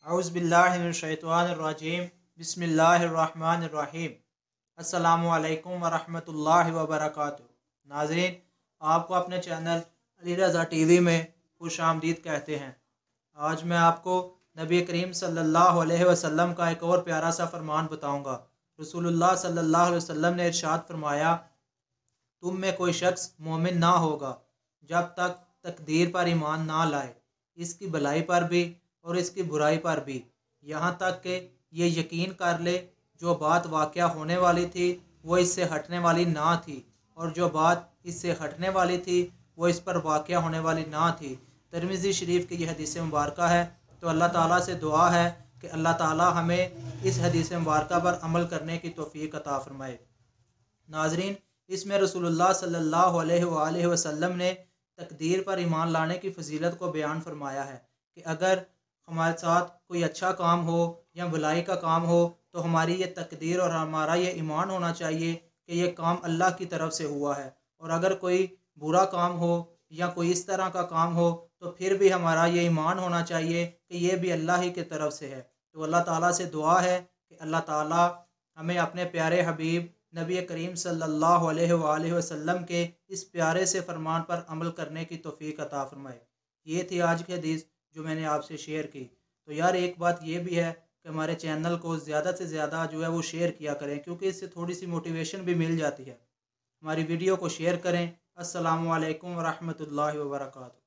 अऊज़ु बिल्लाहि मिनश्शैतानिर्रजीम बिस्मिल्लाहिर्रहमानिर्रहीम। अस्सलामु अलैकुम वरहमतुल्लाहि वबरकातुहू। नाज़रीन, आपको अपने चैनल अली रज़ा टीवी में खुश आमदीद कहते हैं। आज मैं आपको नबी करीम सल्लल्लाहु अलैहि वसल्लम का एक और प्यारा सा फरमान बताऊंगा। रसूलुल्लाह सल्लल्लाहु अलैहि वसल्लम ने इरशाद फरमाया, तुम में कोई शख्स मोमिन ना होगा जब तक तकदीर पर ईमान ना लाए, इसकी भलाई पर भी और इसकी बुराई पर भी, यहाँ तक कि ये यकीन कर ले जो बात वाक़या होने वाली थी वो इससे हटने वाली ना थी, और जो बात इससे हटने वाली थी वो इस पर वाक़या होने वाली ना थी। तिरमिज़ी शरीफ की यह हदीस मुबारक है। तो अल्लाह ताला से दुआ है कि अल्लाह ताला हमें इस हदीस मुबारक पर अमल करने की तौफ़ीक अता फ़रमाए। नाज़रीन, इसमें रसूलुल्लाह सल्लल्लाहु अलैहि वसल्लम ने तकदीर पर ईमान लाने की फ़जीलत को बयान फरमाया है कि अगर हमारे साथ कोई अच्छा काम हो या भलाई का काम हो तो हमारी ये तकदीर और हमारा ये ईमान होना चाहिए कि ये काम अल्लाह की तरफ से हुआ है, और अगर कोई बुरा काम हो या कोई इस तरह का काम हो तो फिर भी हमारा ये ईमान होना चाहिए कि ये भी अल्लाह ही की तरफ से है। तो अल्लाह ताला से दुआ है कि अल्लाह ताला हमें अपने प्यारे हबीब नबी करीम सल्लल्लाहु अलैहि वसल्लम के इस प्यारे से फरमान पर अमल करने की तौफ़ीक अता फ़रमाए। ये थी आज की हदीस जो मैंने आपसे शेयर की। तो यार, एक बात ये भी है कि हमारे चैनल को ज़्यादा से ज़्यादा जो है वो शेयर किया करें, क्योंकि इससे थोड़ी सी मोटिवेशन भी मिल जाती है। हमारी वीडियो को शेयर करें। अस्सलामु अलैकुम वरहमतुल्लाहि वबरकातुहू।